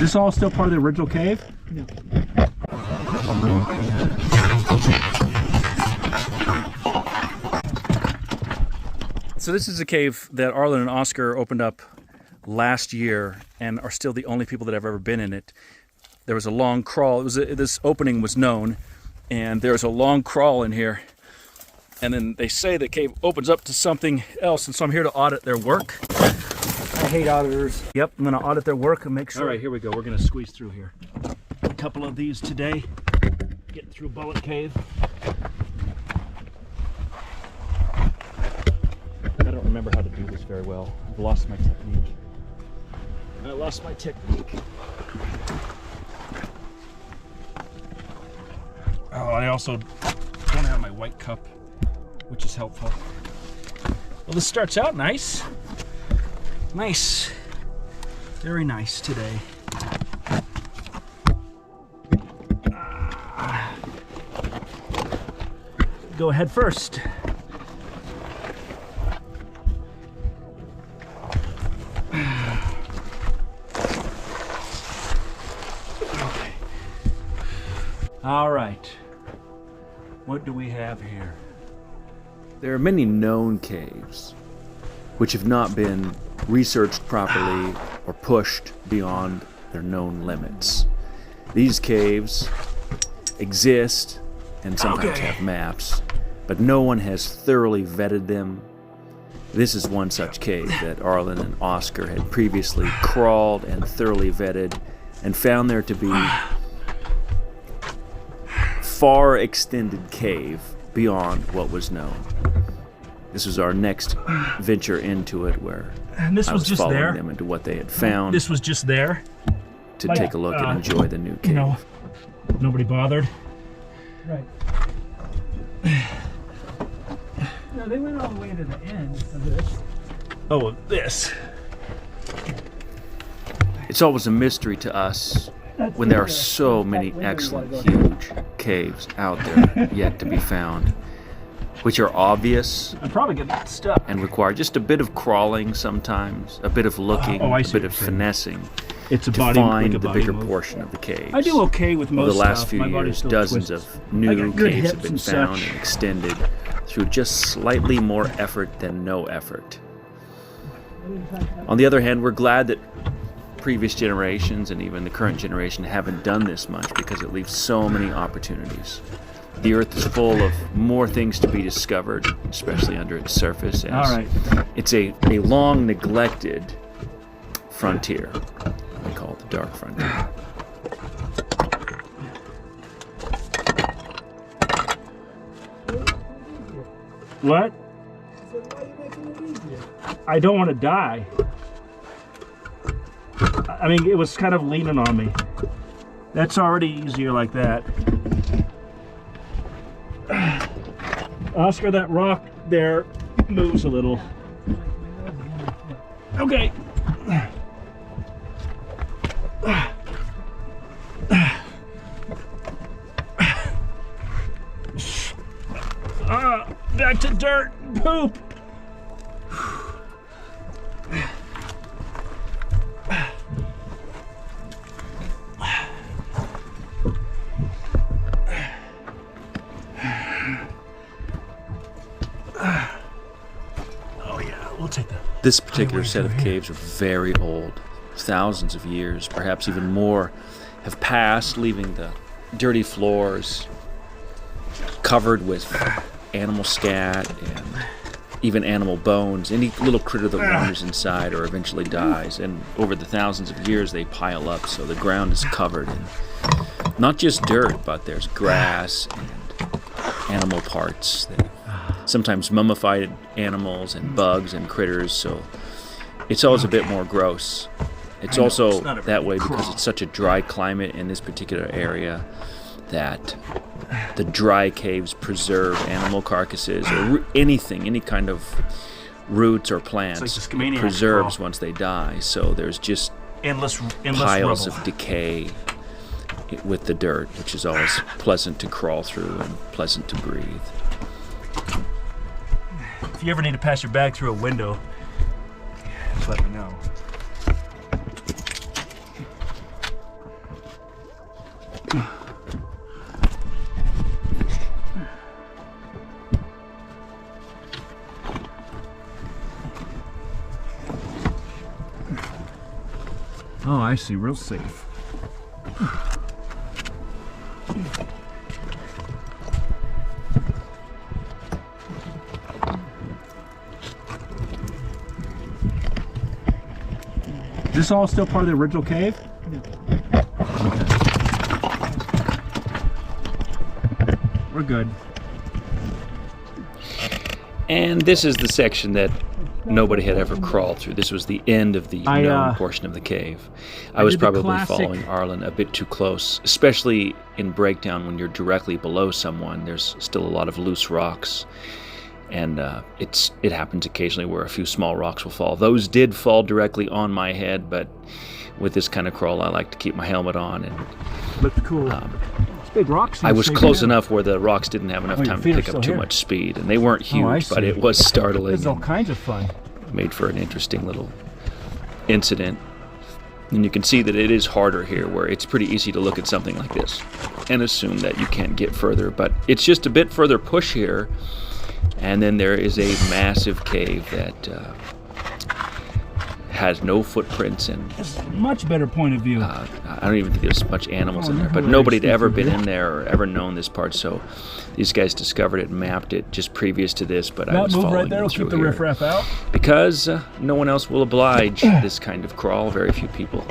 this all still part of the original cave? No. So this is a cave that Arlen and Oscar opened up last year and are still the only people that have ever been in it. There was a long crawl. This opening was known, and there's a long crawl in here. And then they say the cave opens up to something else, and so I'm here to audit their work. I hate auditors. Yep, I'm gonna audit their work and make sure. All right, here we go. We're gonna squeeze through here. A couple of these today. Getting through Bullet Cave. I don't remember how to do this very well. I've lost my technique. Oh, I also don't have my white cup, which is helpful. Well, this starts out nice. Nice. Very nice today. Go ahead first. All right, what do we have here? There are many known caves which have not been researched properly or pushed beyond their known limits. These caves exist and sometimes have maps, but no one has thoroughly vetted them. This is one such cave that Arlen and Oscar had previously crawled and thoroughly vetted and found there to be far extended cave beyond what was known. This was our next venture into it, where And this I was was just following there. them into what they had found This was just there. to like, take a look and enjoy the new cave. You know, nobody bothered. Right. No, they went all the way to the end of this. Oh, this. It's always a mystery to us when there are so many excellent, huge caves out there yet to be found, which are obvious I'm probably getting stuck. and require just a bit of crawling sometimes, a bit of looking, Oh, I a see bit what of you're saying. finessing It's a to body, find like a the body bigger move. portion of the caves. I do okay with most Over the last stuff. few My body years, still dozens twists. of I new got good caves have hips been and found such. and extended through just slightly more effort than no effort. On the other hand, we're glad that previous generations and even the current generation haven't done this much, because it leaves so many opportunities. The Earth is full of more things to be discovered, especially under its surface. All right. It's a long neglected frontier. We call it the Dark Frontier. What? I don't want to die. I mean, it was kind of leaning on me. That's already easier like that. Oscar, that rock there moves a little. Okay. Back to dirt and poop. Oh yeah, we'll take that. This particular set of caves are very old. Thousands of years, perhaps even more, have passed, leaving the dirty floors covered with animal scat and even animal bones. Any little critter that wanders inside or eventually dies. And over the thousands of years, they pile up, so the ground is covered in not just dirt, but there's grass and animal parts, sometimes mummified animals and bugs and critters, so it's always a bit more gross. It's also that way because it's such a dry climate in this particular area that the dry caves preserve animal carcasses or anything, any kind of roots or plants, preserves once they die. So there's just endless piles rubble. of decay with the dirt, which is always pleasant to crawl through and pleasant to breathe. If you ever need to pass your bag through a window, just let me know. Oh, I see. Real safe. Is this all still part of the original cave? We're good. And this is the section that nobody had ever crawled through. This was the end of the known portion of the cave. I was did the probably classic- following Arlen a bit too close, especially in breakdown when you're directly below someone. There's still a lot of loose rocks, and it happens occasionally where a few small rocks will fall. Those did fall directly on my head, but with this kind of crawl, I like to keep my helmet on. And Looked cool. It's big rocks. I was close enough where the rocks didn't have enough your time to feet are pick still up too here. much speed, and they weren't Oh, I huge, but see. it was startling. This is all and kinds of fun. made for an interesting little incident. And you can see that it is harder here, where it's pretty easy to look at something like this and assume that you can't get further, but it's just a bit further push here, and then there is a massive cave that has no footprints, and It's a much better point of view. I don't even think there's much animals in there, but no way nobody to had ever see been through in there or ever known this part, so these guys discovered it and mapped it just previous to this, but I that was move following right there them will through keep the here. riffraff out. Because no one else will oblige this kind of crawl. Very few people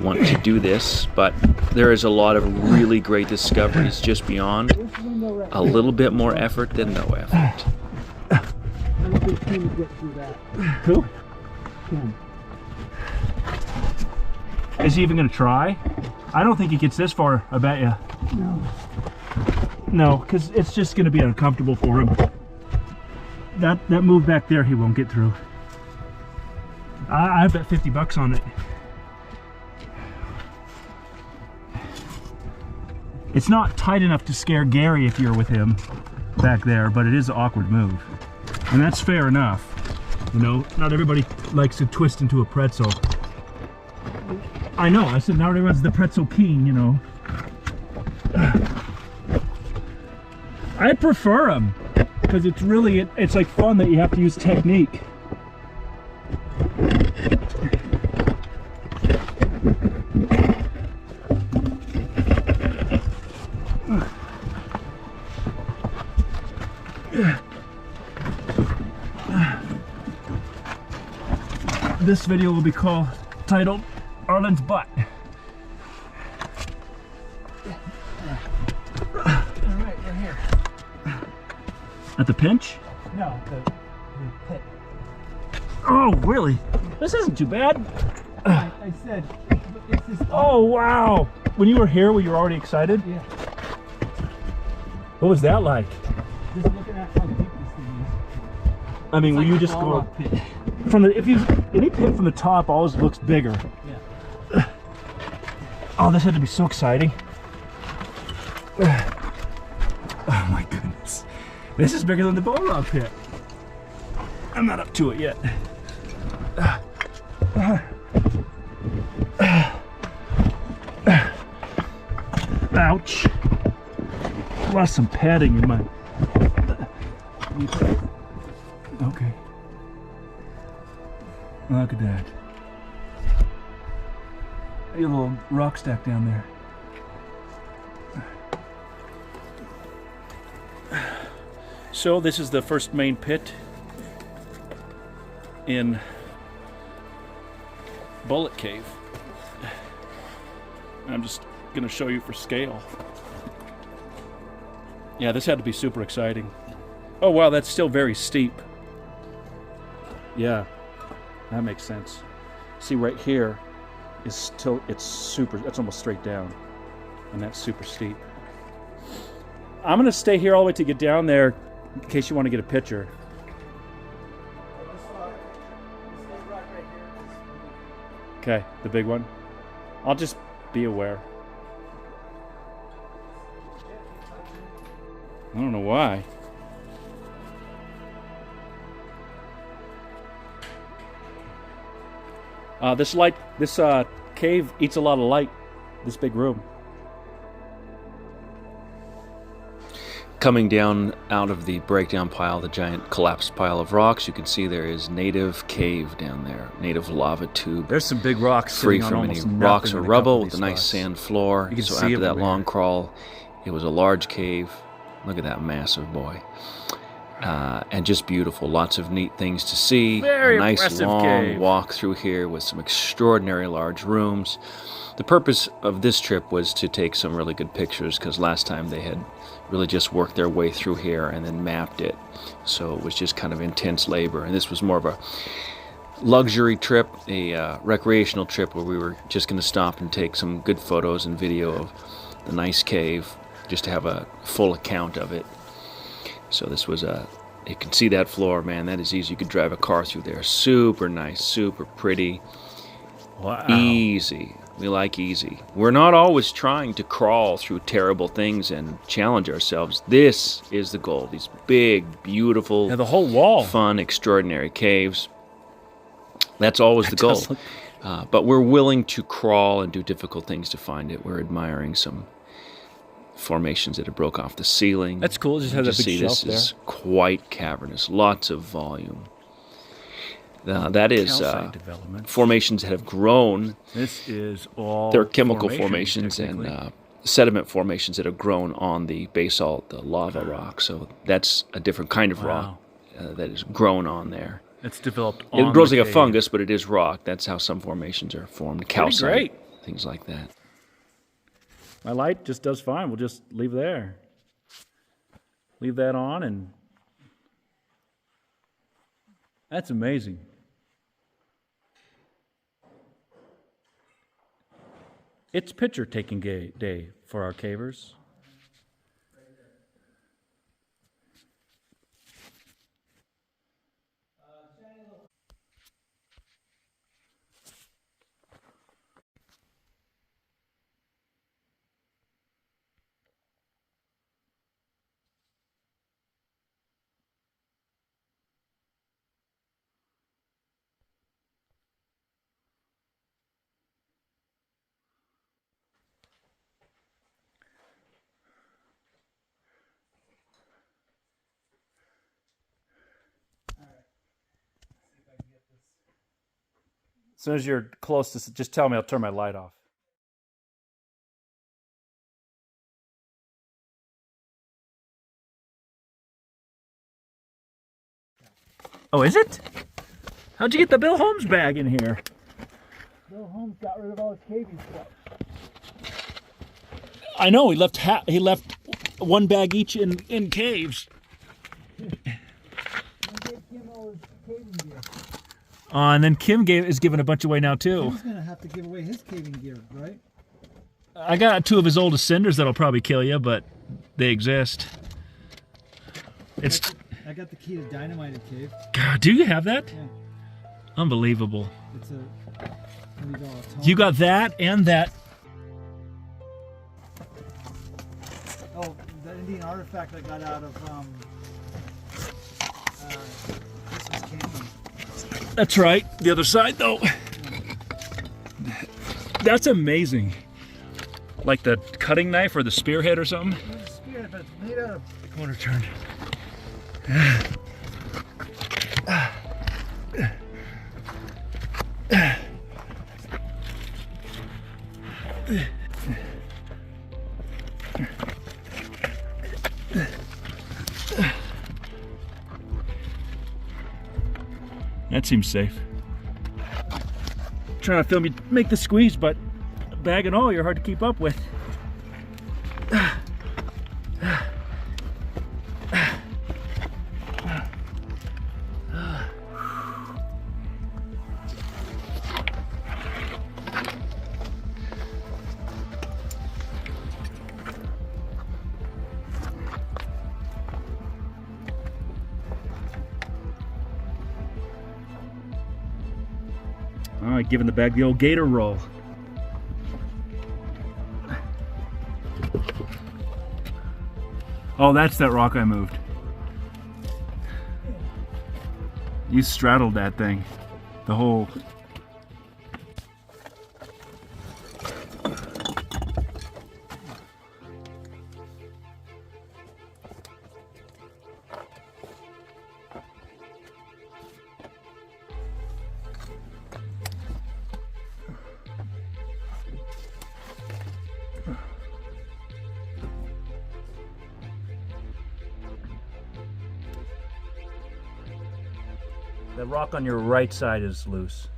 want to do this, but there is a lot of really great discoveries just beyond. A little bit more effort than no effort. I don't think Tim would get through that. Who? Tim. Is he even going to try? I don't think he gets this far, I bet you. No. No, because it's just going to be uncomfortable for him. That move back there, he won't get through. I bet $50 on it. It's not tight enough to scare Gary if you're with him back there, but it is an awkward move. And that's fair enough. You know, not everybody likes to twist into a pretzel. I know, I said not everyone's the pretzel king, you know. I prefer them because it's really, it's like fun that you have to use technique. This video will be titled Arlen's Butt. All right, we're here. At the pinch? No, the pit. Oh, really? This isn't too bad. I said, it's this. Oh, wow. When you were here, were you already excited? Yeah. What was that like? Just looking at how deep this thing is. I mean, It's were like you a just ball going rock pit. from the, if you, any pit from the top always looks bigger. Yeah. Oh, this had to be so exciting. Oh my goodness. This is bigger than the Ball Rock pit. I'm not up to it yet. Ouch. Lost some padding in my... Okay. Look at that. A little rock stack down there. So this is the first main pit in Bullet Cave. I'm just gonna show you for scale. Yeah, this had to be super exciting. Oh wow, that's still very steep. Yeah, that makes sense. See right here is still, it's almost straight down. And that's super steep. I'm gonna stay here all the way to get down there in case you want to get a picture. Okay, the big one. I'll just be aware. I don't know why. This cave eats a lot of light. This big room. Coming down out of the breakdown pile, the giant collapsed pile of rocks, you can see there is native cave down there, native lava tube. There's some big rocks Free sitting on from any almost nothing rocks or in a couple rubble, of with a these nice spots. sand floor. You can So see after that everywhere. long crawl, it was a large cave. Look at that massive boy. And just beautiful. Lots of neat things to see. Very a nice impressive long cave. walk through here with some extraordinary large rooms. The purpose of this trip was to take some really good pictures, because last time they had really just worked their way through here and then mapped it. So it was just kind of intense labor. And this was more of a luxury trip, a recreational trip where we were just going to stop and take some good photos and video of the nice cave, just to have a full account of it. So this was you can see that floor, man, that is easy. You could drive a car through there. Super nice, super pretty. Wow. Easy. We like easy. We're not always trying to crawl through terrible things and challenge ourselves. This is the goal. These big, beautiful, Yeah, the whole wall. fun, extraordinary caves. That's always the It goal. does look- But we're willing to crawl and do difficult things to find it. We're admiring some formations that have broke off the ceiling. That's cool. Just have that big see, shelf this there. is quite cavernous. Lots of volume. That is Calcite development. formations that have grown. This is all. They're chemical formations, formations and technically. sediment formations that have grown on the basalt, the lava rock. So that's a different kind of rock that is grown on there. It's developed. On It grows the like a cave. fungus, but it is rock. That's how some formations are formed. Calcite, great. things like that. My light just does fine. We'll just leave there. Leave that on, and that's amazing. It's picture taking day for our cavers. As soon as you're close to, just tell me. I'll turn my light off. Oh, is it? How'd you get the Bill Holmes bag in here? Bill Holmes got rid of all his caving stuff. I know he left one bag each in caves. He gave Kim all his caving gear. And then Kim is giving a bunch away now too. He's gonna have to give away his caving gear, right? I got 2 of his oldest cinders that'll probably kill you, but they exist. It's I got the key to Dynamited Cave. God. Do you have that? Yeah. Unbelievable. It's a $20 tome. You got that and that. Oh, the Indian artifact I got out of Christmas Canyon. That's right. The other side, though. That's amazing. Like the cutting knife or the spearhead or something. There's a spear that's made out of. Corner turn. That seems safe. Trying to film you make the squeeze, but bag and all, you're hard to keep up with. All right, giving the bag the old gator roll. Oh, that's that rock I moved. You straddled that thing. The whole... The rock on your right side is loose.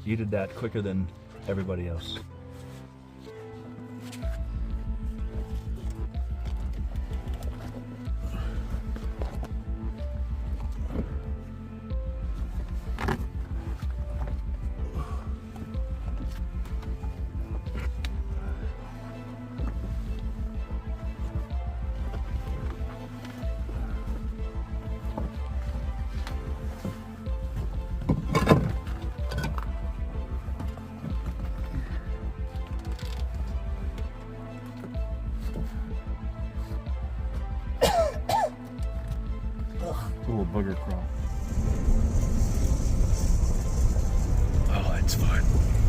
You did that quicker than everybody else. Little booger crawl. Oh, it's fun.